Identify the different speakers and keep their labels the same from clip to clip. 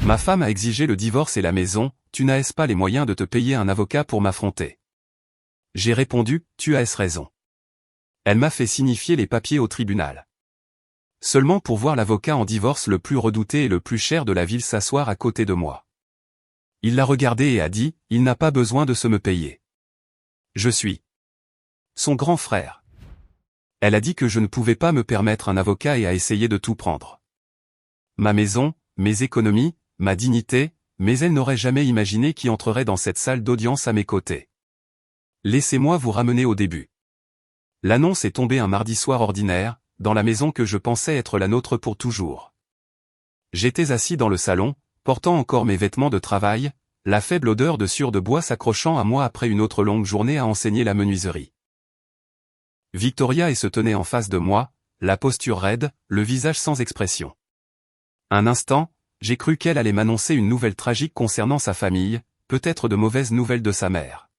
Speaker 1: Ma femme a exigé le divorce et la maison, tu n'as pas les moyens de te payer un avocat pour m'affronter. J'ai répondu, tu as raison. Elle m'a fait signifier les papiers au tribunal. Seulement pour voir l'avocat en divorce le plus redouté et le plus cher de la ville s'asseoir à côté de moi. Il l'a regardé et a dit, il n'a pas besoin de se me payer. Je suis son grand frère. Elle a dit que je ne pouvais pas me permettre un avocat et a essayé de tout prendre. Ma maison, mes économies, ma dignité, mais elle n'aurait jamais imaginé qui entrerait dans cette salle d'audience à mes côtés. Laissez-moi vous ramener au début. L'annonce est tombée un mardi soir ordinaire, dans la maison que je pensais être la nôtre pour toujours. J'étais assis dans le salon, portant encore mes vêtements de travail, la faible odeur de sueur de bois s'accrochant à moi après une autre longue journée à enseigner la menuiserie. Victoria se tenait en face de moi, la posture raide, le visage sans expression. Un instant, j'ai cru qu'elle allait m'annoncer une nouvelle tragique concernant sa famille, peut-être de mauvaises nouvelles de sa mère.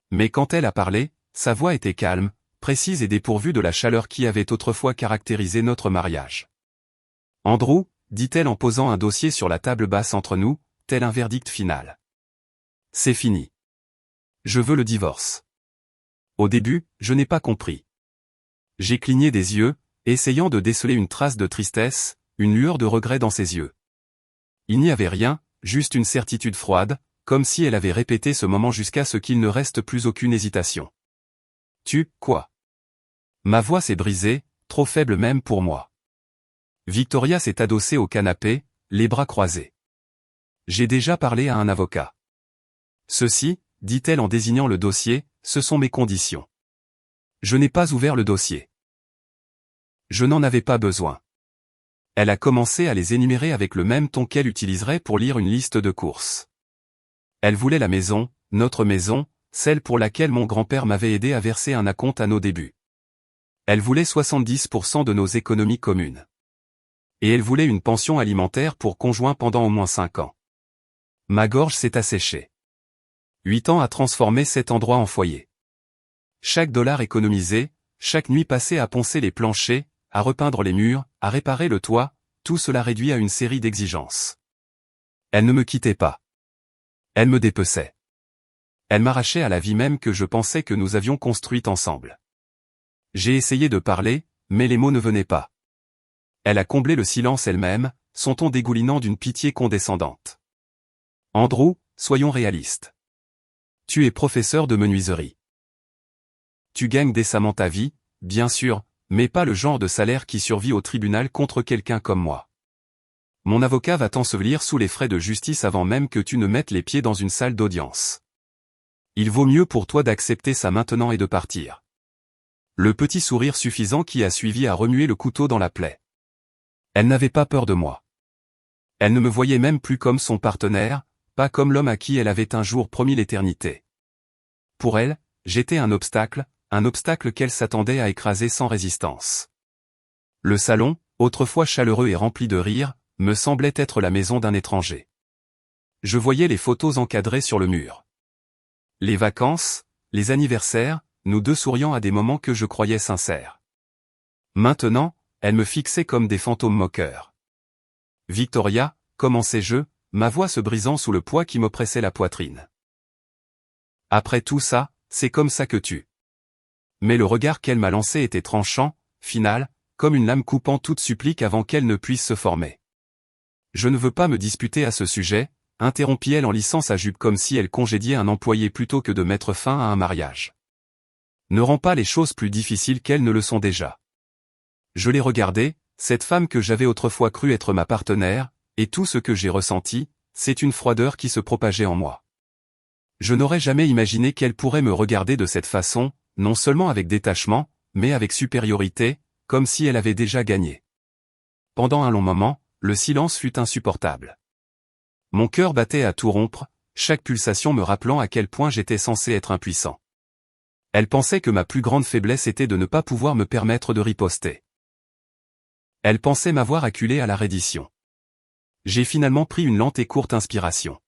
Speaker 1: Mais quand elle a parlé, sa voix était calme, précise et dépourvue de la chaleur qui avait autrefois caractérisé notre mariage. « Andrew », dit-elle en posant un dossier sur la table basse entre nous, tel un verdict final. « C'est fini. Je veux le divorce. » Au début, je n'ai pas compris. J'ai cligné des yeux, essayant de déceler une trace de tristesse, une lueur de regret dans ses yeux. Il n'y avait rien, juste une certitude froide, comme si elle avait répété ce moment jusqu'à ce qu'il ne reste plus aucune hésitation. « Tu, quoi ?» Ma voix s'est brisée, trop faible même pour moi. Victoria s'est adossée au canapé, les bras croisés. « J'ai déjà parlé à un avocat. Ceci, dit-elle en désignant le dossier, ce sont mes conditions. Je n'ai pas ouvert le dossier. Je n'en avais pas besoin. » Elle a commencé à les énumérer avec le même ton qu'elle utiliserait pour lire une liste de courses. Elle voulait la maison, notre maison, celle pour laquelle mon grand-père m'avait aidé à verser un acompte à nos débuts. Elle voulait 70% de nos économies communes. Et elle voulait une pension alimentaire pour conjoint pendant au moins 5 ans. Ma gorge s'est asséchée. 8 ans à transformer cet endroit en foyer. Chaque dollar économisé, chaque nuit passée à poncer les planchers, à repeindre les murs, à réparer le toit, tout cela réduit à une série d'exigences. Elle ne me quittait pas. Elle me dépeçait. Elle m'arrachait à la vie même que je pensais que nous avions construite ensemble. J'ai essayé de parler, mais les mots ne venaient pas. Elle a comblé le silence elle-même, son ton dégoulinant d'une pitié condescendante. « Andrew, soyons réalistes. Tu es professeur de menuiserie. Tu gagnes décemment ta vie, bien sûr, mais pas le genre de salaire qui survit au tribunal contre quelqu'un comme moi. Mon avocat va t'ensevelir sous les frais de justice avant même que tu ne mettes les pieds dans une salle d'audience. Il vaut mieux pour toi d'accepter ça maintenant et de partir. » Le petit sourire suffisant qui a suivi a remué le couteau dans la plaie. Elle n'avait pas peur de moi. Elle ne me voyait même plus comme son partenaire, pas comme l'homme à qui elle avait un jour promis l'éternité. Pour elle, j'étais un obstacle qu'elle s'attendait à écraser sans résistance. Le salon, autrefois chaleureux et rempli de rires, me semblait être la maison d'un étranger. Je voyais les photos encadrées sur le mur. Les vacances, les anniversaires, nous deux souriant à des moments que je croyais sincères. Maintenant, elle me fixait comme des fantômes moqueurs. « Victoria », commençais-je, ma voix se brisant sous le poids qui m'oppressait la poitrine. « Après tout ça, c'est comme ça que tu... » Mais le regard qu'elle m'a lancé était tranchant, final, comme une lame coupant toute supplique avant qu'elle ne puisse se former. « Je ne veux pas me disputer à ce sujet », interrompit-elle en lissant sa jupe comme si elle congédiait un employé plutôt que de mettre fin à un mariage. Ne rends pas les choses plus difficiles qu'elles ne le sont déjà. Je l'ai regardée, cette femme que j'avais autrefois cru être ma partenaire, et tout ce que j'ai ressenti, c'est une froideur qui se propageait en moi. Je n'aurais jamais imaginé qu'elle pourrait me regarder de cette façon, non seulement avec détachement, mais avec supériorité, comme si elle avait déjà gagné. Pendant un long moment, le silence fut insupportable. Mon cœur battait à tout rompre, chaque pulsation me rappelant à quel point j'étais censé être impuissant. Elle pensait que ma plus grande faiblesse était de ne pas pouvoir me permettre de riposter. Elle pensait m'avoir acculé à la reddition. J'ai finalement pris une lente et courte inspiration.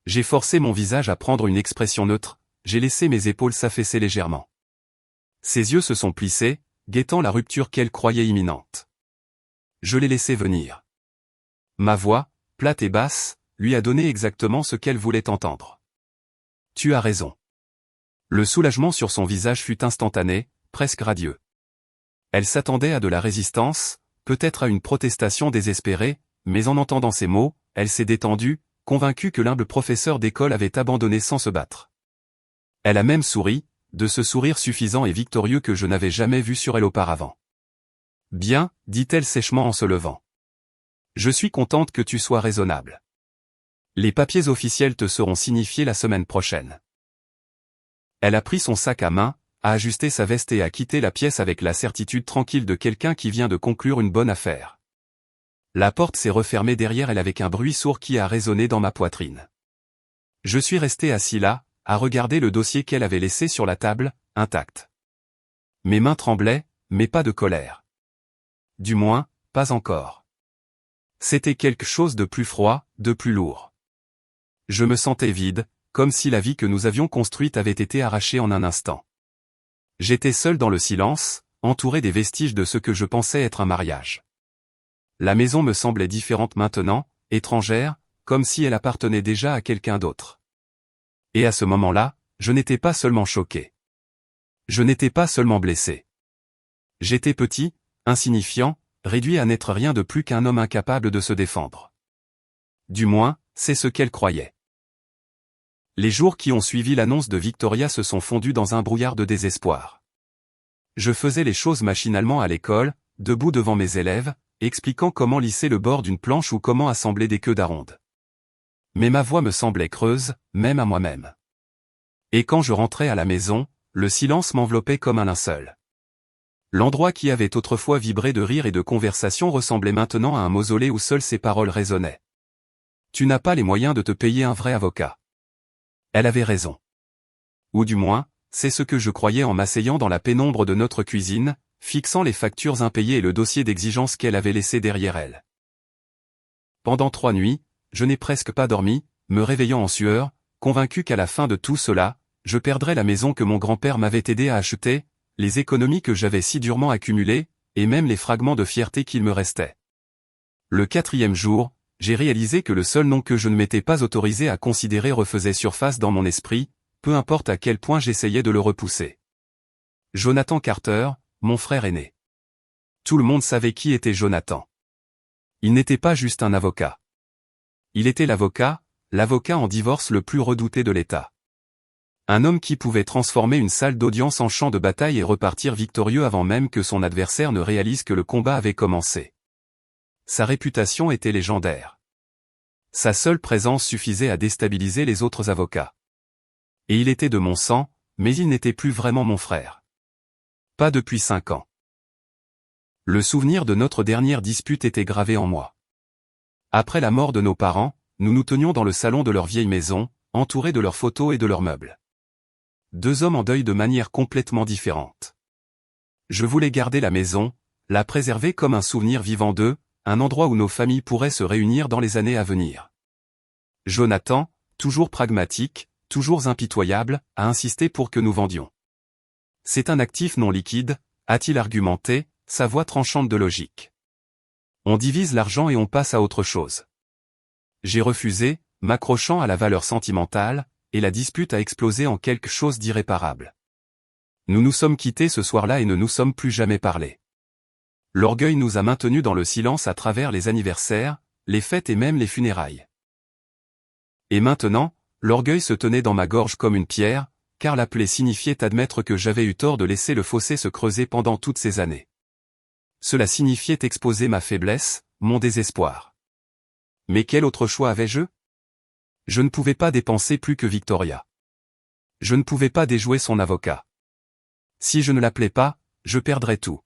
Speaker 1: J'ai forcé mon visage à prendre une expression neutre, j'ai laissé mes épaules s'affaisser légèrement. Ses yeux se sont plissés, guettant la rupture qu'elle croyait imminente. Je l'ai laissé venir. Ma voix, plate et basse, lui a donné exactement ce qu'elle voulait entendre. Tu as raison. Le soulagement sur son visage fut instantané, presque radieux. Elle s'attendait à de la résistance, peut-être à une protestation désespérée, mais en entendant ces mots, elle s'est détendue, convaincue que l'humble professeur d'école avait abandonné sans se battre. Elle a même souri, de ce sourire suffisant et victorieux que je n'avais jamais vu sur elle auparavant. Bien, dit-elle sèchement en se levant. Je suis contente que tu sois raisonnable. Les papiers officiels te seront signifiés la semaine prochaine. Elle a pris son sac à main, a ajusté sa veste et a quitté la pièce avec la certitude tranquille de quelqu'un qui vient de conclure une bonne affaire. La porte s'est refermée derrière elle avec un bruit sourd qui a résonné dans ma poitrine. Je suis resté assis là, à regarder le dossier qu'elle avait laissé sur la table, intact. Mes mains tremblaient, mais pas de colère. Du moins, pas encore. C'était quelque chose de plus froid, de plus lourd. Je me sentais vide, comme si la vie que nous avions construite avait été arrachée en un instant. J'étais seul dans le silence, entouré des vestiges de ce que je pensais être un mariage. La maison me semblait différente maintenant, étrangère, comme si elle appartenait déjà à quelqu'un d'autre. Et à ce moment-là, je n'étais pas seulement choqué. Je n'étais pas seulement blessé. J'étais petit, insignifiant, réduit à n'être rien de plus qu'un homme incapable de se défendre. Du moins, c'est ce qu'elle croyait. Les jours qui ont suivi l'annonce de Victoria se sont fondus dans un brouillard de désespoir. Je faisais les choses machinalement à l'école, debout devant mes élèves, expliquant comment lisser le bord d'une planche ou comment assembler des queues d'aronde. Mais ma voix me semblait creuse, même à moi-même. Et quand je rentrais à la maison, le silence m'enveloppait comme un linceul. L'endroit qui avait autrefois vibré de rire et de conversation ressemblait maintenant à un mausolée où seules ces paroles résonnaient. Tu n'as pas les moyens de te payer un vrai avocat. Elle avait raison. Ou du moins, c'est ce que je croyais en m'asseyant dans la pénombre de notre cuisine, fixant les factures impayées et le dossier d'exigence qu'elle avait laissé derrière elle. Pendant 3 nuits, je n'ai presque pas dormi, me réveillant en sueur, convaincu qu'à la fin de tout cela, je perdrais la maison que mon grand-père m'avait aidé à acheter, les économies que j'avais si durement accumulées, et même les fragments de fierté qu'il me restait. Le 4e jour, j'ai réalisé que le seul nom que je ne m'étais pas autorisé à considérer refaisait surface dans mon esprit, peu importe à quel point j'essayais de le repousser. Jonathan Carter, mon frère aîné. Tout le monde savait qui était Jonathan. Il n'était pas juste un avocat. Il était l'avocat en divorce le plus redouté de l'État. Un homme qui pouvait transformer une salle d'audience en champ de bataille et repartir victorieux avant même que son adversaire ne réalise que le combat avait commencé. Sa réputation était légendaire. Sa seule présence suffisait à déstabiliser les autres avocats. Et il était de mon sang, mais il n'était plus vraiment mon frère. Pas depuis 5 ans. Le souvenir de notre dernière dispute était gravé en moi. Après la mort de nos parents, nous nous tenions dans le salon de leur vieille maison, entourés de leurs photos et de leurs meubles. 2 hommes en deuil de manière complètement différente. Je voulais garder la maison, la préserver comme un souvenir vivant d'eux, un endroit où nos familles pourraient se réunir dans les années à venir. Jonathan, toujours pragmatique, toujours impitoyable, a insisté pour que nous vendions. C'est un actif non liquide, a-t-il argumenté, sa voix tranchante de logique. On divise l'argent et on passe à autre chose. J'ai refusé, m'accrochant à la valeur sentimentale, et la dispute a explosé en quelque chose d'irréparable. Nous nous sommes quittés ce soir-là et ne nous sommes plus jamais parlé. L'orgueil nous a maintenus dans le silence à travers les anniversaires, les fêtes et même les funérailles. Et maintenant, l'orgueil se tenait dans ma gorge comme une pierre, car la plaie signifiait admettre que j'avais eu tort de laisser le fossé se creuser pendant toutes ces années. Cela signifiait exposer ma faiblesse, mon désespoir. Mais quel autre choix avais-je? Je ne pouvais pas dépenser plus que Victoria. Je ne pouvais pas déjouer son avocat. Si je ne l'appelais pas, je perdrais tout.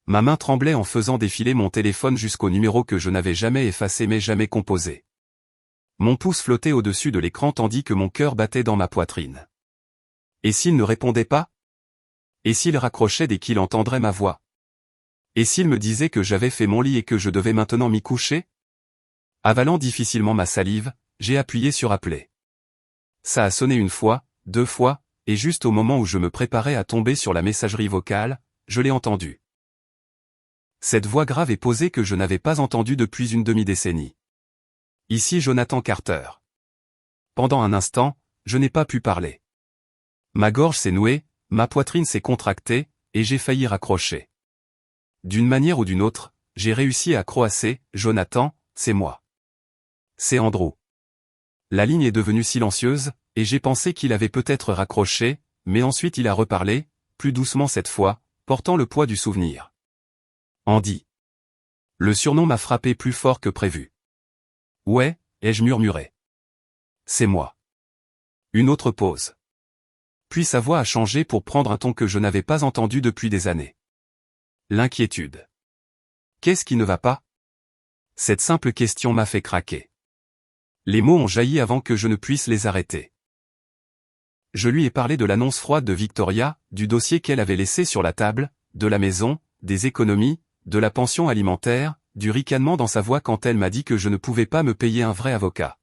Speaker 1: Ma main tremblait en faisant défiler mon téléphone jusqu'au numéro que je n'avais jamais effacé mais jamais composé. Mon pouce flottait au-dessus de l'écran tandis que mon cœur battait dans ma poitrine. Et s'il ne répondait pas? Et s'il raccrochait dès qu'il entendrait ma voix? Et s'il me disait que j'avais fait mon lit et que je devais maintenant m'y coucher? Avalant difficilement ma salive, j'ai appuyé sur appeler. Ça a sonné 1 fois, 2 fois, et juste au moment où je me préparais à tomber sur la messagerie vocale, je l'ai entendu. Cette voix grave et posée que je n'avais pas entendue depuis une demi-décennie. Ici Jonathan Carter. Pendant un instant, je n'ai pas pu parler. Ma gorge s'est nouée, ma poitrine s'est contractée, et j'ai failli raccrocher. D'une manière ou d'une autre, j'ai réussi à croasser, Jonathan, c'est moi. C'est Andrew. La ligne est devenue silencieuse, et j'ai pensé qu'il avait peut-être raccroché, mais ensuite il a reparlé, plus doucement cette fois, portant le poids du souvenir. Andy. Le surnom m'a frappé plus fort que prévu. Ouais, ai-je murmuré. C'est moi. Une autre pause. Puis sa voix a changé pour prendre un ton que je n'avais pas entendu depuis des années. L'inquiétude. Qu'est-ce qui ne va pas? Cette simple question m'a fait craquer. Les mots ont jailli avant que je ne puisse les arrêter. Je lui ai parlé de l'annonce froide de Victoria, du dossier qu'elle avait laissé sur la table, de la maison, des économies, de la pension alimentaire, du ricanement dans sa voix quand elle m'a dit que je ne pouvais pas me payer un vrai avocat.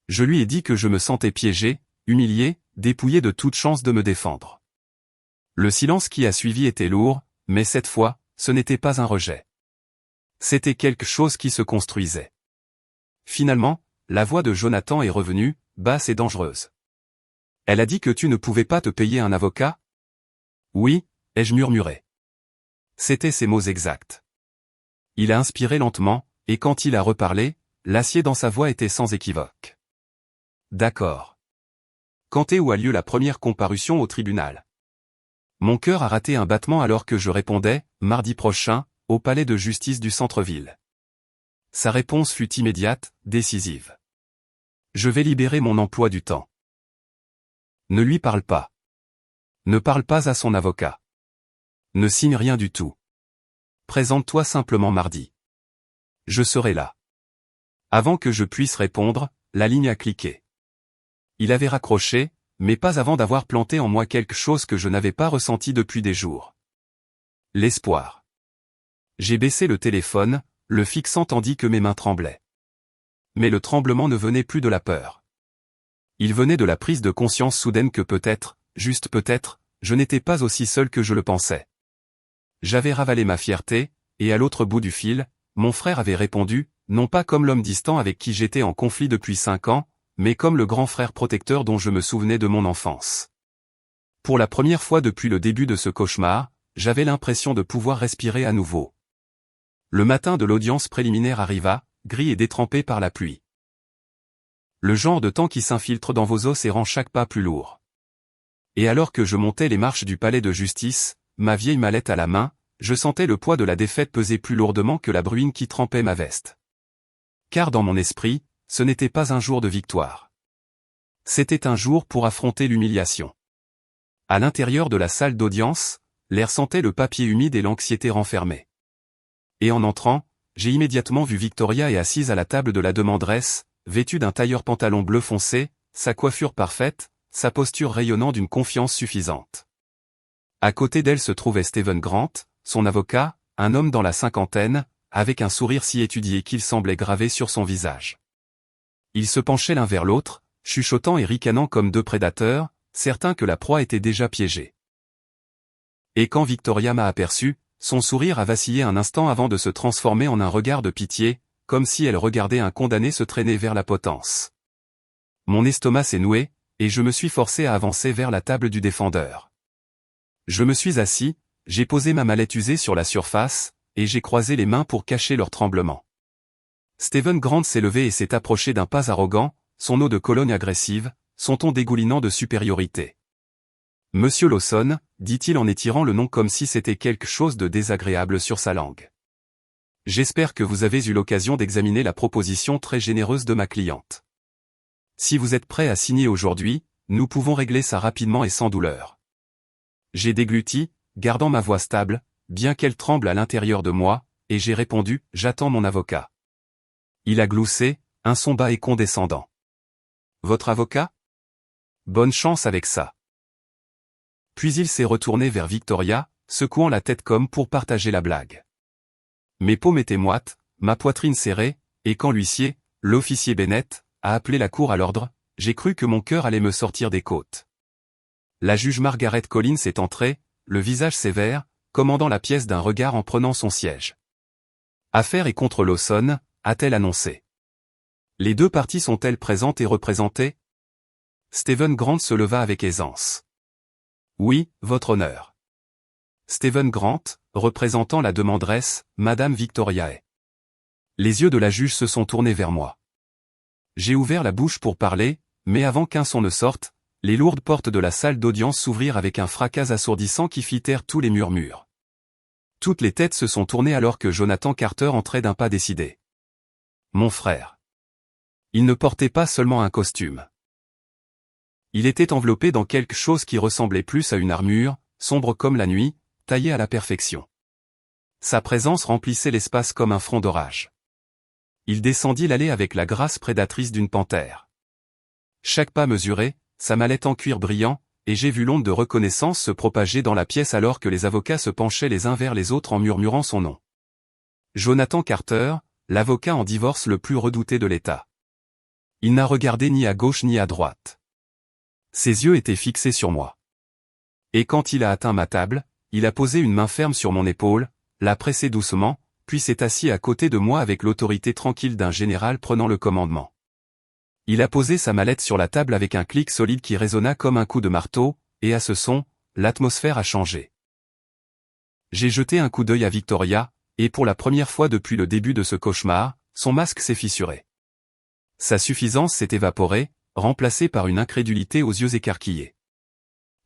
Speaker 1: Je lui ai dit que je me sentais piégé, humilié, dépouillé de toute chance de me défendre. Le silence qui a suivi était lourd, mais cette fois, ce n'était pas un rejet. C'était quelque chose qui se construisait. Finalement, la voix de Jonathan est revenue, basse et dangereuse. Elle a dit que tu ne pouvais pas te payer un avocat? Oui, ai-je murmuré. C'étaient ses mots exacts. Il a inspiré lentement, et quand il a reparlé, l'acier dans sa voix était sans équivoque. D'accord. Quand et où a lieu la première comparution au tribunal? Mon cœur a raté un battement alors que je répondais, mardi prochain, au palais de justice du centre-ville. Sa réponse fut immédiate, décisive. Je vais libérer mon emploi du temps. Ne lui parle pas. Ne parle pas à son avocat. Ne signe rien du tout. Présente-toi simplement mardi. Je serai là. Avant que je puisse répondre, la ligne a cliqué. Il avait raccroché, mais pas avant d'avoir planté en moi quelque chose que je n'avais pas ressenti depuis des jours. L'espoir. J'ai baissé le téléphone, le fixant tandis que mes mains tremblaient. Mais le tremblement ne venait plus de la peur. Il venait de la prise de conscience soudaine que peut-être, juste peut-être, je n'étais pas aussi seul que je le pensais. J'avais ravalé ma fierté, et à l'autre bout du fil, mon frère avait répondu, non pas comme l'homme distant avec qui j'étais en conflit depuis 5 ans, mais comme le grand frère protecteur dont je me souvenais de mon enfance. Pour la première fois depuis le début de ce cauchemar, j'avais l'impression de pouvoir respirer à nouveau. Le matin de l'audience préliminaire arriva, gris et détrempé par la pluie. Le genre de temps qui s'infiltre dans vos os et rend chaque pas plus lourd. Et alors que je montais les marches du palais de justice, ma vieille mallette à la main, je sentais le poids de la défaite peser plus lourdement que la bruine qui trempait ma veste. Car dans mon esprit, ce n'était pas un jour de victoire. C'était un jour pour affronter l'humiliation. À l'intérieur de la salle d'audience, l'air sentait le papier humide et l'anxiété renfermée. Et en entrant, j'ai immédiatement vu Victoria et assise à la table de la demanderesse, vêtue d'un tailleur pantalon bleu foncé, sa coiffure parfaite, sa posture rayonnant d'une confiance suffisante. À côté d'elle se trouvait Stephen Grant, son avocat, un homme dans la cinquantaine, avec un sourire si étudié qu'il semblait gravé sur son visage. Ils se penchaient l'un vers l'autre, chuchotant et ricanant comme deux prédateurs, certains que la proie était déjà piégée. Et quand Victoria m'a aperçu, son sourire a vacillé un instant avant de se transformer en un regard de pitié, comme si elle regardait un condamné se traîner vers la potence. Mon estomac s'est noué, et je me suis forcé à avancer vers la table du défendeur. Je me suis assis, j'ai posé ma mallette usée sur la surface, et j'ai croisé les mains pour cacher leur tremblement. Stephen Grant s'est levé et s'est approché d'un pas arrogant, son eau de Cologne agressive, son ton dégoulinant de supériorité. « Monsieur Lawson », dit-il en étirant le nom comme si c'était quelque chose de désagréable sur sa langue. « J'espère que vous avez eu l'occasion d'examiner la proposition très généreuse de ma cliente. Si vous êtes prêt à signer aujourd'hui, nous pouvons régler ça rapidement et sans douleur. » J'ai dégluti, gardant ma voix stable, bien qu'elle tremble à l'intérieur de moi, et j'ai répondu « J'attends mon avocat. » Il a gloussé, un son bas et condescendant. « Votre avocat ? Bonne chance avec ça. » Puis il s'est retourné vers Victoria, secouant la tête comme pour partager la blague. Mes paumes étaient moites, ma poitrine serrée, et quand l'huissier, l'officier Bennett, a appelé la cour à l'ordre, j'ai cru que mon cœur allait me sortir des côtes. La juge Margaret Collins est entrée, le visage sévère, commandant la pièce d'un regard en prenant son siège. « Affaire est contre Lawson », a-t-elle annoncé. Les deux parties sont-elles présentes et représentées? Stephen Grant se leva avec aisance. Oui, votre honneur. Stephen Grant, représentant la demanderesse, Madame Victoria est. Les yeux de la juge se sont tournés vers moi. J'ai ouvert la bouche pour parler, mais avant qu'un son ne sorte, les lourdes portes de la salle d'audience s'ouvrirent avec un fracas assourdissant qui fit taire tous les murmures. Toutes les têtes se sont tournées alors que Jonathan Carter entrait d'un pas décidé. Mon frère. Il ne portait pas seulement un costume. Il était enveloppé dans quelque chose qui ressemblait plus à une armure, sombre comme la nuit, taillée à la perfection. Sa présence remplissait l'espace comme un front d'orage. Il descendit l'allée avec la grâce prédatrice d'une panthère. Chaque pas mesuré, sa mallette en cuir brillant, et j'ai vu l'onde de reconnaissance se propager dans la pièce alors que les avocats se penchaient les uns vers les autres en murmurant son nom. Jonathan Carter, l'avocat en divorce le plus redouté de l'État. Il n'a regardé ni à gauche ni à droite. Ses yeux étaient fixés sur moi. Et quand il a atteint ma table, il a posé une main ferme sur mon épaule, l'a pressée doucement, puis s'est assis à côté de moi avec l'autorité tranquille d'un général prenant le commandement. Il a posé sa mallette sur la table avec un clic solide qui résonna comme un coup de marteau, et à ce son, l'atmosphère a changé. J'ai jeté un coup d'œil à Victoria, et pour la première fois depuis le début de ce cauchemar, son masque s'est fissuré. Sa suffisance s'est évaporée, remplacée par une incrédulité aux yeux écarquillés.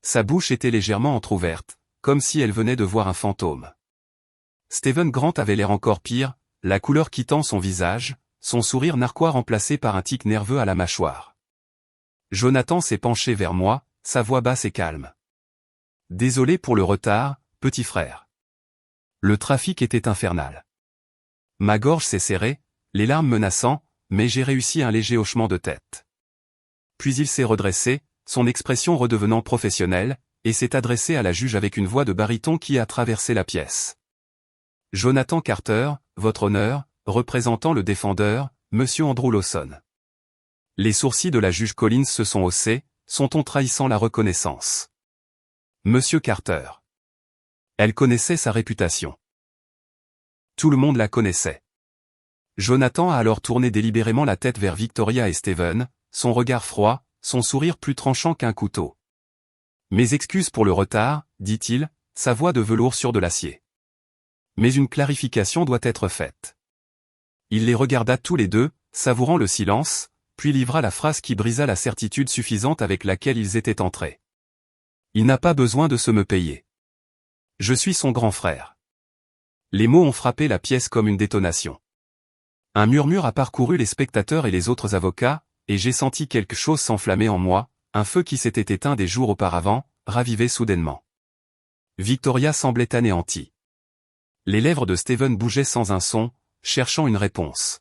Speaker 1: Sa bouche était légèrement entr'ouverte, comme si elle venait de voir un fantôme. Stephen Grant avait l'air encore pire, la couleur quittant son visage, son sourire narquois remplacé par un tic nerveux à la mâchoire. Jonathan s'est penché vers moi, sa voix basse et calme. Désolé pour le retard, petit frère. Le trafic était infernal. Ma gorge s'est serrée, les larmes menaçant, mais j'ai réussi un léger hochement de tête. Puis il s'est redressé, son expression redevenant professionnelle, et s'est adressé à la juge avec une voix de baryton qui a traversé la pièce. Jonathan Carter, votre honneur, représentant le défendeur, Monsieur Andrew Lawson. Les sourcils de la juge Collins se sont haussés, son ton trahissant la reconnaissance. Monsieur Carter. Elle connaissait sa réputation. Tout le monde la connaissait. Jonathan a alors tourné délibérément la tête vers Victoria et Stephen, son regard froid, son sourire plus tranchant qu'un couteau. Mes excuses pour le retard, dit-il, sa voix de velours sur de l'acier. Mais une clarification doit être faite. Il les regarda tous les deux, savourant le silence, puis livra la phrase qui brisa la certitude suffisante avec laquelle ils étaient entrés. Il n'a pas besoin de se me payer. Je suis son grand frère. Les mots ont frappé la pièce comme une détonation. Un murmure a parcouru les spectateurs et les autres avocats, et j'ai senti quelque chose s'enflammer en moi, un feu qui s'était éteint des jours auparavant, ravivé soudainement. Victoria semblait anéantie. Les lèvres de Stephen bougeaient sans un son, cherchant une réponse.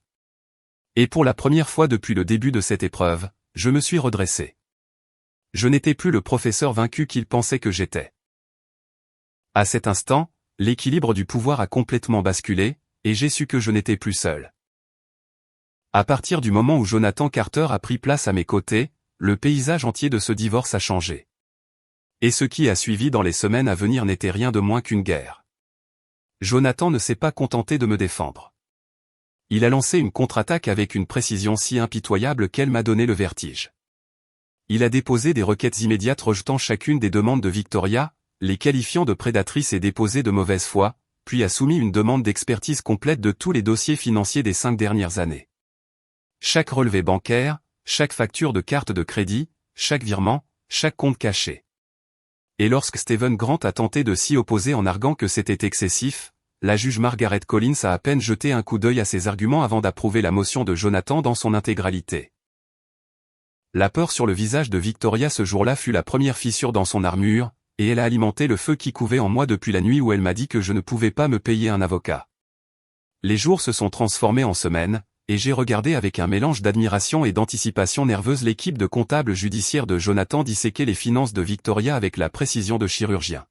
Speaker 1: Et pour la première fois depuis le début de cette épreuve, je me suis redressé. Je n'étais plus le professeur vaincu qu'il pensait que j'étais. À cet instant, l'équilibre du pouvoir a complètement basculé, et j'ai su que je n'étais plus seul. À partir du moment où Jonathan Carter a pris place à mes côtés, le paysage entier de ce divorce a changé. Et ce qui a suivi dans les semaines à venir n'était rien de moins qu'une guerre. Jonathan ne s'est pas contenté de me défendre. Il a lancé une contre-attaque avec une précision si impitoyable qu'elle m'a donné le vertige. Il a déposé des requêtes immédiates rejetant chacune des demandes de Victoria, les qualifiant de prédatrices et déposées de mauvaise foi, puis a soumis une demande d'expertise complète de tous les dossiers financiers des 5 dernières années. Chaque relevé bancaire, chaque facture de carte de crédit, chaque virement, chaque compte caché. Et lorsque Stephen Grant a tenté de s'y opposer en arguant que c'était excessif, la juge Margaret Collins a à peine jeté un coup d'œil à ses arguments avant d'approuver la motion de Jonathan dans son intégralité. La peur sur le visage de Victoria ce jour-là fut la première fissure dans son armure, et elle a alimenté le feu qui couvait en moi depuis la nuit où elle m'a dit que je ne pouvais pas me payer un avocat. Les jours se sont transformés en semaines, et j'ai regardé avec un mélange d'admiration et d'anticipation nerveuse l'équipe de comptables judiciaires de Jonathan disséquer les finances de Victoria avec la précision de chirurgien.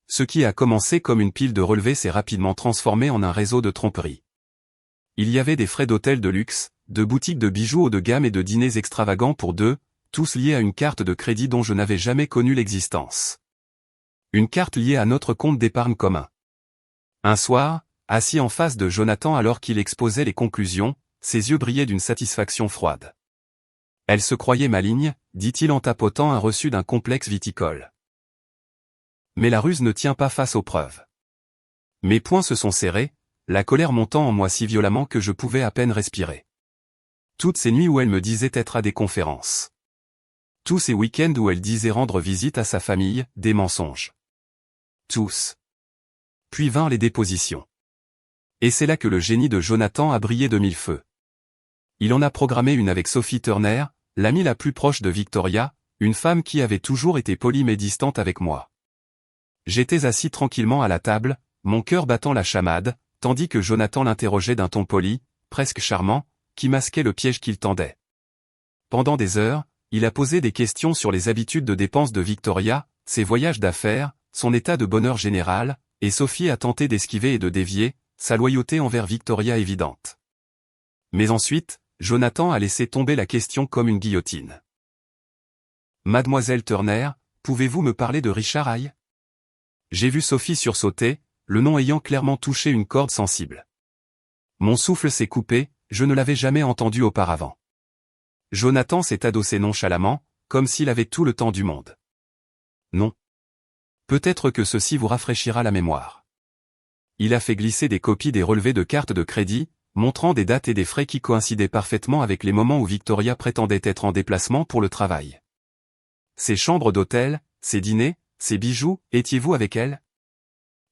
Speaker 1: Ce qui a commencé comme une pile de relevés s'est rapidement transformé en un réseau de tromperies. Il y avait des frais d'hôtel de luxe, de boutiques de bijoux haut de gamme et de dîners extravagants pour deux, tous liés à une carte de crédit dont je n'avais jamais connu l'existence. Une carte liée à notre compte d'épargne commun. Un soir, assis en face de Jonathan alors qu'il exposait les conclusions, ses yeux brillaient d'une satisfaction froide. Elle se croyait maligne, dit-il en tapotant un reçu d'un complexe viticole. Mais la ruse ne tient pas face aux preuves. Mes poings se sont serrés, la colère montant en moi si violemment que je pouvais à peine respirer. Toutes ces nuits où elle me disait être à des conférences. Tous ces week-ends où elle disait rendre visite à sa famille, des mensonges. Tous. Puis vinrent les dépositions. Et c'est là que le génie de Jonathan a brillé de mille feux. Il en a programmé une avec Sophie Turner, l'amie la plus proche de Victoria, une femme qui avait toujours été polie mais distante avec moi. J'étais assis tranquillement à la table, mon cœur battant la chamade, tandis que Jonathan l'interrogeait d'un ton poli, presque charmant, qui masquait le piège qu'il tendait. Pendant des heures, il a posé des questions sur les habitudes de dépenses de Victoria, ses voyages d'affaires, son état de bonheur général, et Sophie a tenté d'esquiver et de dévier, sa loyauté envers Victoria évidente. Mais ensuite, Jonathan a laissé tomber la question comme une guillotine. « Mademoiselle Turner, pouvez-vous me parler de Richard Hay ?» J'ai vu Sophie sursauter, le nom ayant clairement touché une corde sensible. Mon souffle s'est coupé, je ne l'avais jamais entendu auparavant. Jonathan s'est adossé nonchalamment, comme s'il avait tout le temps du monde. Non. Peut-être que ceci vous rafraîchira la mémoire. Il a fait glisser des copies des relevés de cartes de crédit, montrant des dates et des frais qui coïncidaient parfaitement avec les moments où Victoria prétendait être en déplacement pour le travail. Ses chambres d'hôtel, ses dîners, ses bijoux, étiez-vous avec elle?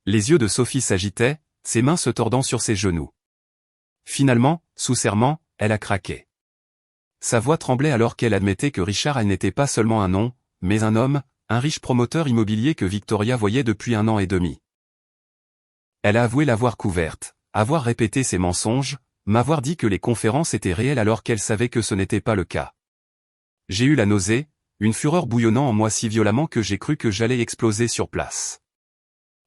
Speaker 1: Les yeux de Sophie s'agitaient, ses mains se tordant sur ses genoux. Finalement, sous serment, elle a craqué. Sa voix tremblait alors qu'elle admettait que Richard Hay n'était pas seulement un nom, mais un homme, un riche promoteur immobilier que Victoria voyait depuis 1 an et demi. Elle a avoué l'avoir couverte, avoir répété ses mensonges, m'avoir dit que les conférences étaient réelles alors qu'elle savait que ce n'était pas le cas. J'ai eu la nausée, une fureur bouillonnant en moi si violemment que j'ai cru que j'allais exploser sur place.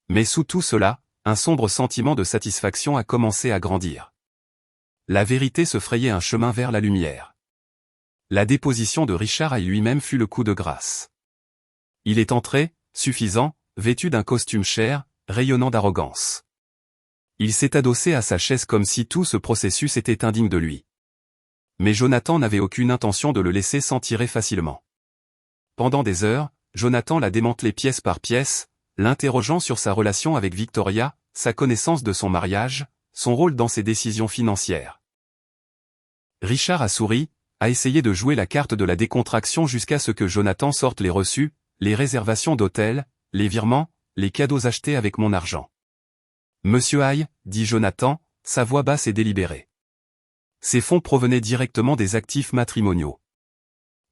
Speaker 1: Mais sous tout cela, un sombre sentiment de satisfaction a commencé à grandir. La vérité se frayait un chemin vers la lumière. La déposition de Richard Hay lui-même fut le coup de grâce. Il est entré, suffisant, vêtu d'un costume cher, rayonnant d'arrogance. Il s'est adossé à sa chaise comme si tout ce processus était indigne de lui. Mais Jonathan n'avait aucune intention de le laisser s'en tirer facilement. Pendant des heures, Jonathan l'a démantelé pièce par pièce, l'interrogeant sur sa relation avec Victoria, sa connaissance de son mariage, son rôle dans ses décisions financières. Richard a souri, a essayé de jouer la carte de la décontraction jusqu'à ce que Jonathan sorte les reçus, les réservations d'hôtel, les virements, les cadeaux achetés avec mon argent. « Monsieur Hay, dit Jonathan, sa voix basse et délibérée. Ces fonds provenaient directement des actifs matrimoniaux.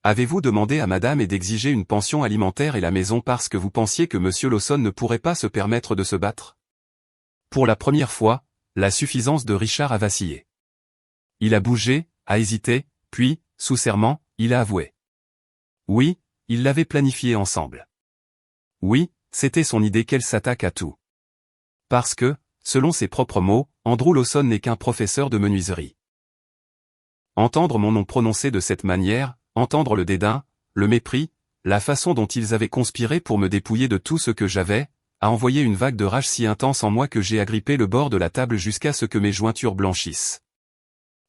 Speaker 1: Avez-vous demandé à madame et d'exiger une pension alimentaire et la maison parce que vous pensiez que monsieur Lawson ne pourrait pas se permettre de se battre? Pour la première fois, la suffisance de Richard a vacillé. Il a bougé, a hésité, puis, sous serment, il a avoué. Oui, ils l'avaient planifié ensemble. Oui, c'était son idée qu'elle s'attaque à tout. Parce que, selon ses propres mots, Andrew Lawson n'est qu'un professeur de menuiserie. Entendre mon nom prononcé de cette manière, entendre le dédain, le mépris, la façon dont ils avaient conspiré pour me dépouiller de tout ce que j'avais, a envoyé une vague de rage si intense en moi que j'ai agrippé le bord de la table jusqu'à ce que mes jointures blanchissent.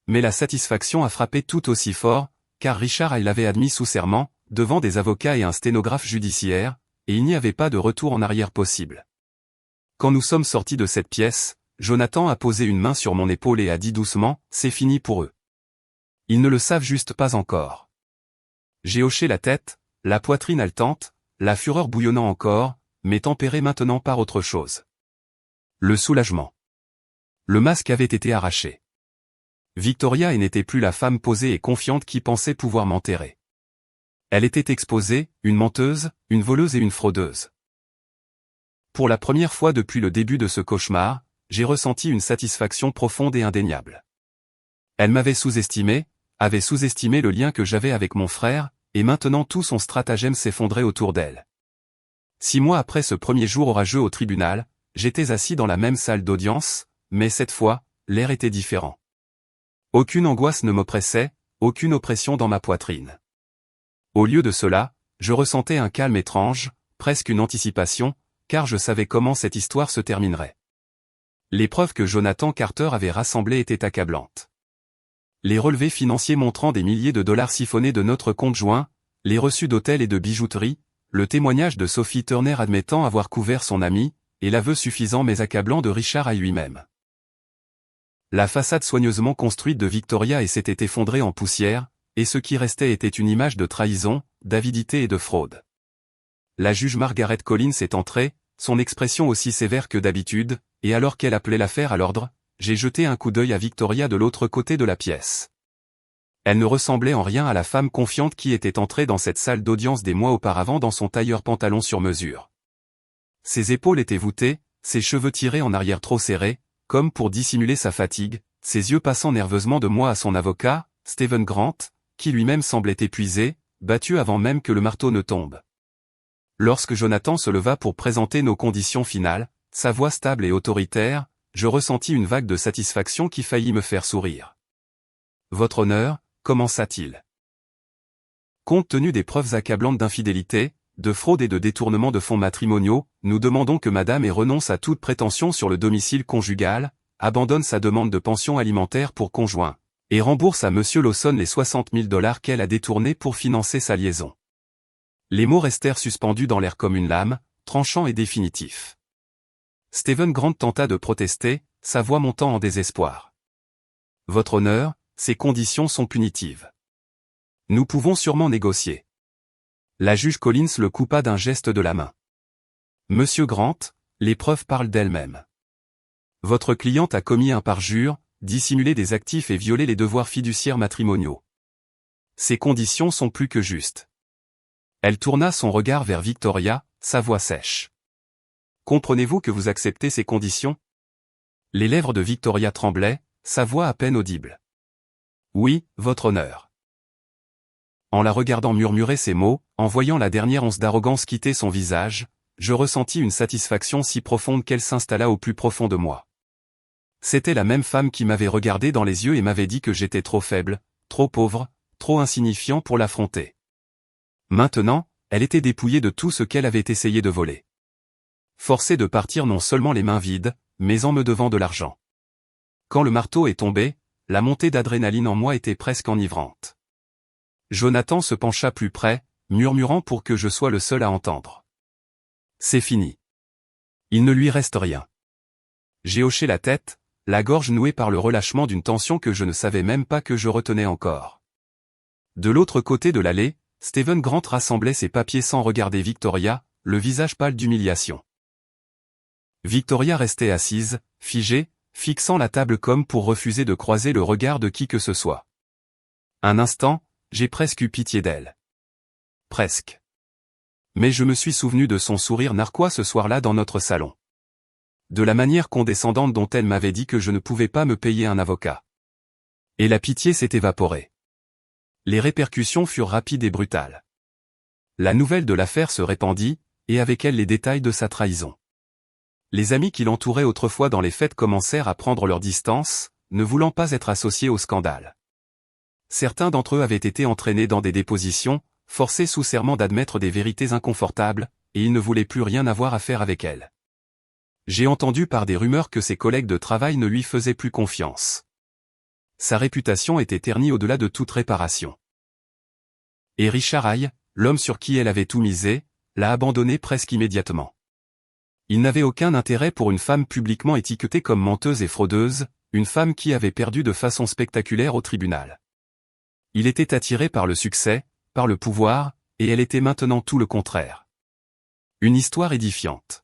Speaker 1: Mais la satisfaction a frappé tout aussi fort, car Richard Hay l'avait admis sous serment, devant des avocats et un sténographe judiciaire, et il n'y avait pas de retour en arrière possible. Quand nous sommes sortis de cette pièce, Jonathan a posé une main sur mon épaule et a dit doucement, « C'est fini pour eux. Ils ne le savent juste pas encore. » J'ai hoché la tête, la poitrine haletante, la fureur bouillonnant encore, mais tempérée maintenant par autre chose. Le soulagement. Le masque avait été arraché. Victoria n'était plus la femme posée et confiante qui pensait pouvoir m'enterrer. Elle était exposée, une menteuse, une voleuse et une fraudeuse. Pour la première fois depuis le début de ce cauchemar, j'ai ressenti une satisfaction profonde et indéniable. Elle m'avait sous-estimé, avait sous-estimé le lien que j'avais avec mon frère, et maintenant tout son stratagème s'effondrait autour d'elle. 6 mois après ce premier jour orageux au tribunal, j'étais assis dans la même salle d'audience, mais cette fois, l'air était différent. Aucune angoisse ne m'oppressait, aucune oppression dans ma poitrine. Au lieu de cela, je ressentais un calme étrange, presque une anticipation, car je savais comment cette histoire se terminerait. Les preuves que Jonathan Carter avait rassemblées étaient accablantes. les relevés financiers montrant des milliers de dollars siphonnés de notre compte joint, les reçus d'hôtels et de bijouterie, le témoignage de Sophie Turner admettant avoir couvert son ami, et l'aveu suffisant mais accablant de Richard Haye lui-même. La façade soigneusement construite de Victoria s'était effondrée en poussière, et ce qui restait était une image de trahison, d'avidité et de fraude. La juge Margaret Collins est entrée, son expression aussi sévère que d'habitude, et alors qu'elle appelait l'affaire à l'ordre, j'ai jeté un coup d'œil à Victoria de l'autre côté de la pièce. Elle ne ressemblait en rien à la femme confiante qui était entrée dans cette salle d'audience des mois auparavant dans son tailleur pantalon sur mesure. Ses épaules étaient voûtées, ses cheveux tirés en arrière trop serrés, comme pour dissimuler sa fatigue, ses yeux passant nerveusement de moi à son avocat, Stephen Grant, qui lui-même semblait épuisé, battu avant même que le marteau ne tombe. Lorsque Jonathan se leva pour présenter nos conditions finales, sa voix stable et autoritaire, je ressentis une vague de satisfaction qui faillit me faire sourire. « Votre honneur » commença-t-il. Compte tenu des preuves accablantes d'infidélité, de fraude et de détournement de fonds matrimoniaux, nous demandons que madame renonce à toute prétention sur le domicile conjugal, abandonne sa demande de pension alimentaire pour conjoint, et rembourse à monsieur Lawson les 60 000 $ qu'elle a détournés pour financer sa liaison. Les mots restèrent suspendus dans l'air comme une lame, tranchant et définitif. Stephen Grant tenta de protester, sa voix montant en désespoir. « Votre honneur, ces conditions sont punitives. Nous pouvons sûrement négocier. » La juge Collins le coupa d'un geste de la main. « Monsieur Grant, les preuves parlent d'elles-mêmes. Votre cliente a commis un parjure, dissimulé des actifs et violé les devoirs fiduciaires matrimoniaux. Ces conditions sont plus que justes. » Elle tourna son regard vers Victoria, sa voix sèche. « Comprenez-vous que vous acceptez ces conditions ?» Les lèvres de Victoria tremblaient, sa voix à peine audible. « Oui, votre honneur. » En la regardant murmurer ces mots, en voyant la dernière once d'arrogance quitter son visage, je ressentis une satisfaction si profonde qu'elle s'installa au plus profond de moi. C'était la même femme qui m'avait regardé dans les yeux et m'avait dit que j'étais trop faible, trop pauvre, trop insignifiant pour l'affronter. Maintenant, elle était dépouillée de tout ce qu'elle avait essayé de voler. Forcée de partir non seulement les mains vides, mais en me devant de l'argent. Quand le marteau est tombé, la montée d'adrénaline en moi était presque enivrante. Jonathan se pencha plus près, murmurant pour que je sois le seul à entendre. « C'est fini. Il ne lui reste rien. » J'ai hoché la tête, la gorge nouée par le relâchement d'une tension que je ne savais même pas que je retenais encore. De l'autre côté de l'allée, Stephen Grant rassemblait ses papiers sans regarder Victoria, le visage pâle d'humiliation. Victoria restait assise, figée, fixant la table comme pour refuser de croiser le regard de qui que ce soit. Un instant, j'ai presque eu pitié d'elle. Presque. Mais je me suis souvenu de son sourire narquois ce soir-là dans notre salon. De la manière condescendante dont elle m'avait dit que je ne pouvais pas me payer un avocat. Et la pitié s'est évaporée. Les répercussions furent rapides et brutales. La nouvelle de l'affaire se répandit, et avec elle les détails de sa trahison. Les amis qui l'entouraient autrefois dans les fêtes commencèrent à prendre leur distance, ne voulant pas être associés au scandale. Certains d'entre eux avaient été entraînés dans des dépositions, forcés sous serment d'admettre des vérités inconfortables, et ils ne voulaient plus rien avoir à faire avec elle. J'ai entendu par des rumeurs que ses collègues de travail ne lui faisaient plus confiance. Sa réputation était ternie au-delà de toute réparation. Et Richard Haye, l'homme sur qui elle avait tout misé, l'a abandonné presque immédiatement. Il n'avait aucun intérêt pour une femme publiquement étiquetée comme menteuse et fraudeuse, une femme qui avait perdu de façon spectaculaire au tribunal. Il était attiré par le succès, par le pouvoir, et elle était maintenant tout le contraire. Une histoire édifiante.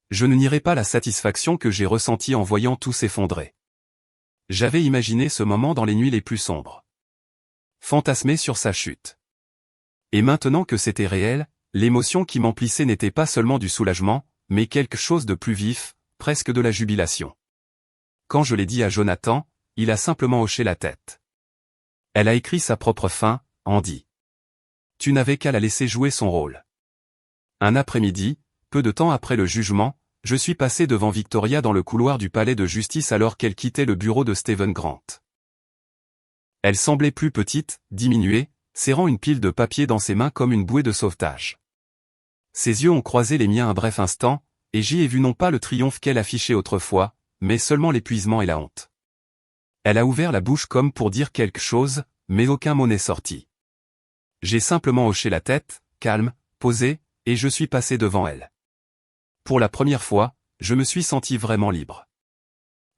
Speaker 1: Je ne nierai pas la satisfaction que j'ai ressentie en voyant tout s'effondrer. J'avais imaginé ce moment dans les nuits les plus sombres. Fantasmé sur sa chute. Et maintenant que c'était réel, l'émotion qui m'emplissait n'était pas seulement du soulagement, mais quelque chose de plus vif, presque de la jubilation. Quand je l'ai dit à Jonathan, il a simplement hoché la tête. Elle a écrit sa propre fin, Andy. Tu n'avais qu'à la laisser jouer son rôle. Un après-midi, peu de temps après le jugement, je suis passé devant Victoria dans le couloir du palais de justice alors qu'elle quittait le bureau de Stephen Grant. Elle semblait plus petite, diminuée, serrant une pile de papier dans ses mains comme une bouée de sauvetage. Ses yeux ont croisé les miens un bref instant, et j'y ai vu non pas le triomphe qu'elle affichait autrefois, mais seulement l'épuisement et la honte. Elle a ouvert la bouche comme pour dire quelque chose, mais aucun mot n'est sorti. J'ai simplement hoché la tête, calme, posé, et je suis passé devant elle. Pour la première fois, je me suis senti vraiment libre.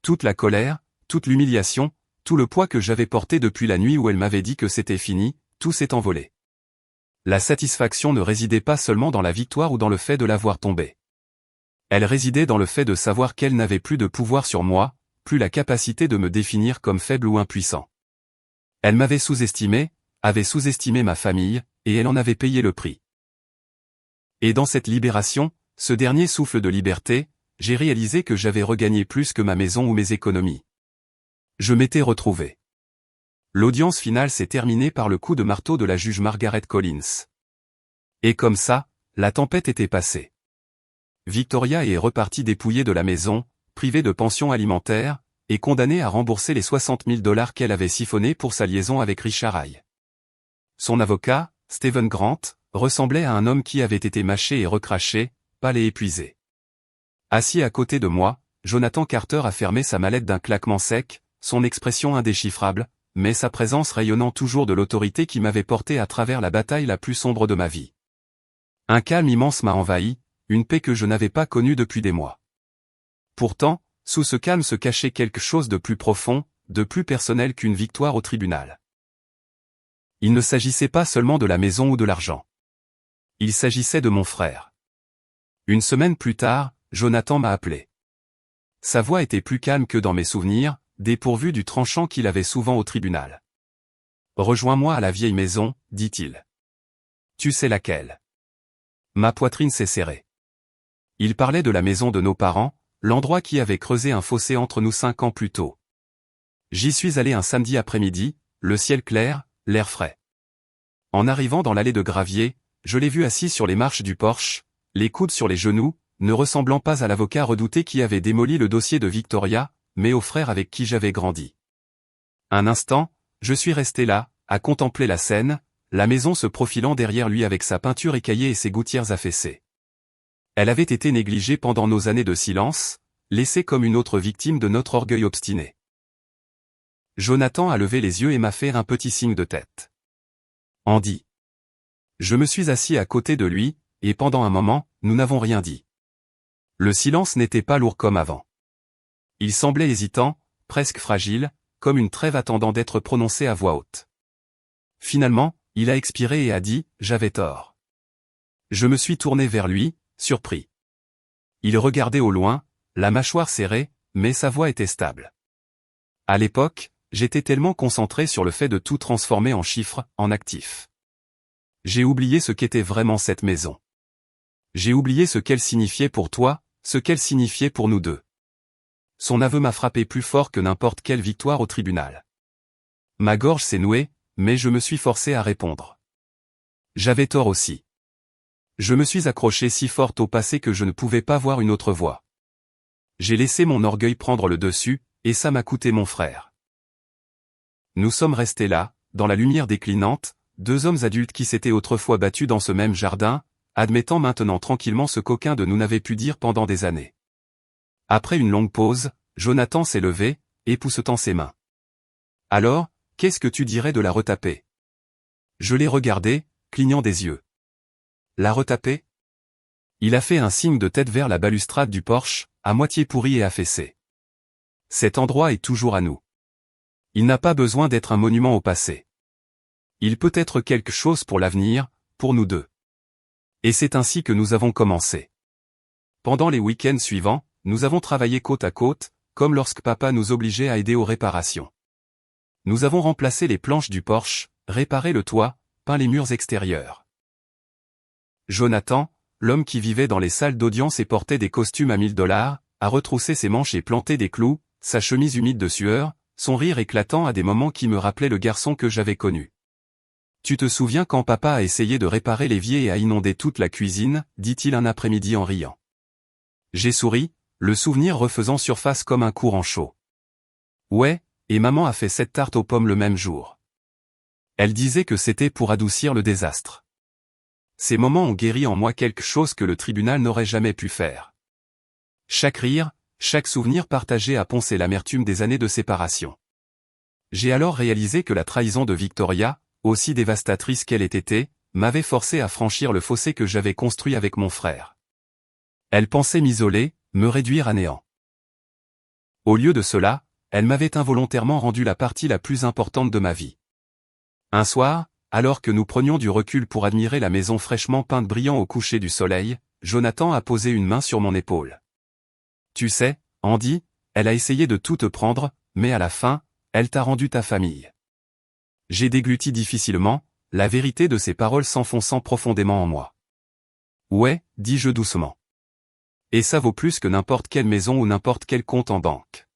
Speaker 1: Toute la colère, toute l'humiliation, tout le poids que j'avais porté depuis la nuit où elle m'avait dit que c'était fini, tout s'est envolé. La satisfaction ne résidait pas seulement dans la victoire ou dans le fait de la voir tomber. Elle résidait dans le fait de savoir qu'elle n'avait plus de pouvoir sur moi, plus la capacité de me définir comme faible ou impuissant. Elle m'avait sous-estimé, avait sous-estimé ma famille, et elle en avait payé le prix. Et dans cette libération, ce dernier souffle de liberté, j'ai réalisé que j'avais regagné plus que ma maison ou mes économies. Je m'étais retrouvé. L'audience finale s'est terminée par le coup de marteau de la juge Margaret Collins. Et comme ça, la tempête était passée. Victoria est repartie dépouillée de la maison, privée de pension alimentaire, et condamnée à rembourser les $60 000 qu'elle avait siphonnés pour sa liaison avec Richard Hay. Son avocat, Stephen Grant, ressemblait à un homme qui avait été mâché et recraché, pâle et épuisé. Assis à côté de moi, Jonathan Carter a fermé sa mallette d'un claquement sec, son expression indéchiffrable, mais sa présence rayonnant toujours de l'autorité qui m'avait porté à travers la bataille la plus sombre de ma vie. Un calme immense m'a envahi, une paix que je n'avais pas connue depuis des mois. Pourtant, sous ce calme se cachait quelque chose de plus profond, de plus personnel qu'une victoire au tribunal. Il ne s'agissait pas seulement de la maison ou de l'argent. Il s'agissait de mon frère. Une semaine plus tard, Jonathan m'a appelé. Sa voix était plus calme que dans mes souvenirs, dépourvue du tranchant qu'il avait souvent au tribunal. « Rejoins-moi à la vieille maison, dit-il. Tu sais laquelle. » Ma poitrine s'est serrée. Il parlait de la maison de nos parents, l'endroit qui avait creusé un fossé entre nous 5 ans plus tôt. J'y suis allé un samedi après-midi, le ciel clair, l'air frais. En arrivant dans l'allée de gravier, je l'ai vu assis sur les marches du porche, les coudes sur les genoux, ne ressemblant pas à l'avocat redouté qui avait démoli le dossier de Victoria, mais au frère avec qui j'avais grandi. Un instant, je suis resté là, à contempler la scène, la maison se profilant derrière lui avec sa peinture écaillée et ses gouttières affaissées. Elle avait été négligée pendant nos années de silence, laissée comme une autre victime de notre orgueil obstiné. Jonathan a levé les yeux et m'a fait un petit signe de tête. Andy. Je me suis assis à côté de lui, et pendant un moment, nous n'avons rien dit. Le silence n'était pas lourd comme avant. Il semblait hésitant, presque fragile, comme une trêve attendant d'être prononcée à voix haute. Finalement, il a expiré et a dit « J'avais tort ». Je me suis tourné vers lui, surpris. Il regardait au loin, la mâchoire serrée, mais sa voix était stable. À l'époque, j'étais tellement concentré sur le fait de tout transformer en chiffres, en actifs. J'ai oublié ce qu'était vraiment cette maison. J'ai oublié ce qu'elle signifiait pour toi, ce qu'elle signifiait pour nous deux. Son aveu m'a frappé plus fort que n'importe quelle victoire au tribunal. Ma gorge s'est nouée, mais je me suis forcé à répondre. J'avais tort aussi. Je me suis accroché si fort au passé que je ne pouvais pas voir une autre voie. J'ai laissé mon orgueil prendre le dessus, et ça m'a coûté mon frère. Nous sommes restés là, dans la lumière déclinante, deux hommes adultes qui s'étaient autrefois battus dans ce même jardin, admettant maintenant tranquillement ce qu'aucun de nous n'avait pu dire pendant des années. Après une longue pause, Jonathan s'est levé, époussetant ses mains. « Alors, qu'est-ce que tu dirais de la retaper ?» Je l'ai regardé, clignant des yeux. « La retaper ?» Il a fait un signe de tête vers la balustrade du porche, à moitié pourrie et affaissée. Cet endroit est toujours à nous. Il n'a pas besoin d'être un monument au passé. Il peut être quelque chose pour l'avenir, pour nous deux. Et c'est ainsi que nous avons commencé. Pendant les week-ends suivants, nous avons travaillé côte à côte, comme lorsque papa nous obligeait à aider aux réparations. Nous avons remplacé les planches du porche, réparé le toit, peint les murs extérieurs. Jonathan, l'homme qui vivait dans les salles d'audience et portait des costumes à $1000, a retroussé ses manches et planté des clous, sa chemise humide de sueur, son rire éclatant à des moments qui me rappelaient le garçon que j'avais connu. « Tu te souviens quand papa a essayé de réparer l'évier et a inondé toute la cuisine » dit-il un après-midi en riant. J'ai souri, le souvenir refaisant surface comme un courant chaud. Ouais, et maman a fait cette tarte aux pommes le même jour. Elle disait que c'était pour adoucir le désastre. Ces moments ont guéri en moi quelque chose que le tribunal n'aurait jamais pu faire. Chaque rire, chaque souvenir partagé a poncé l'amertume des années de séparation. J'ai alors réalisé que la trahison de Victoria, aussi dévastatrice qu'elle ait été, m'avait forcé à franchir le fossé que j'avais construit avec mon frère. Elle pensait m'isoler, me réduire à néant. Au lieu de cela, elle m'avait involontairement rendu la partie la plus importante de ma vie. Un soir, alors que nous prenions du recul pour admirer la maison fraîchement peinte brillant au coucher du soleil, Jonathan a posé une main sur mon épaule. Tu sais, Andy, elle a essayé de tout te prendre, mais à la fin, elle t'a rendu ta famille. J'ai dégluti difficilement, la vérité de ces paroles s'enfonçant profondément en moi. Ouais, dis-je doucement. Et ça vaut plus que n'importe quelle maison ou n'importe quel compte en banque.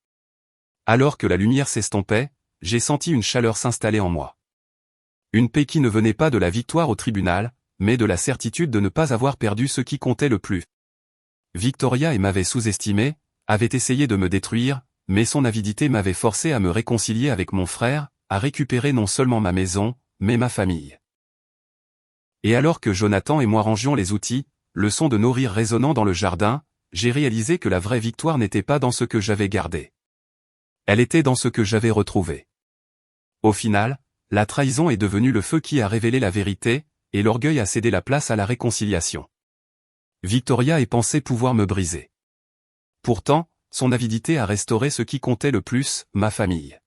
Speaker 1: Alors que la lumière s'estompait, j'ai senti une chaleur s'installer en moi. Une paix qui ne venait pas de la victoire au tribunal, mais de la certitude de ne pas avoir perdu ce qui comptait le plus. Victoria m'avait sous-estimé, avait essayé de me détruire, mais son avidité m'avait forcé à me réconcilier avec mon frère, à récupérer non seulement ma maison, mais ma famille. Et alors que Jonathan et moi rangions les outils, le son de nos rires résonnant dans le jardin, j'ai réalisé que la vraie victoire n'était pas dans ce que j'avais gardé. Elle était dans ce que j'avais retrouvé. Au final, la trahison est devenue le feu qui a révélé la vérité, et l'orgueil a cédé la place à la réconciliation. Victoria pensait pouvoir me briser. Pourtant, son avidité a restauré ce qui comptait le plus, ma famille.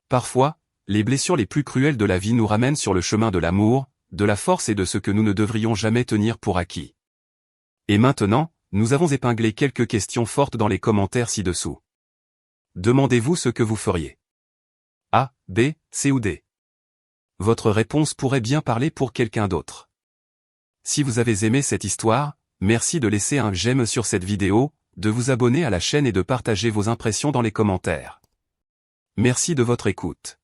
Speaker 1: Parfois, les blessures les plus cruelles de la vie nous ramènent sur le chemin de l'amour, de la force et de ce que nous ne devrions jamais tenir pour acquis. Et maintenant, nous avons épinglé quelques questions fortes dans les commentaires ci-dessous. Demandez-vous ce que vous feriez. A, B, C ou D. Votre réponse pourrait bien parler pour quelqu'un d'autre. Si vous avez aimé cette histoire, merci de laisser un j'aime sur cette vidéo, de vous abonner à la chaîne et de partager vos impressions dans les commentaires. Merci de votre écoute.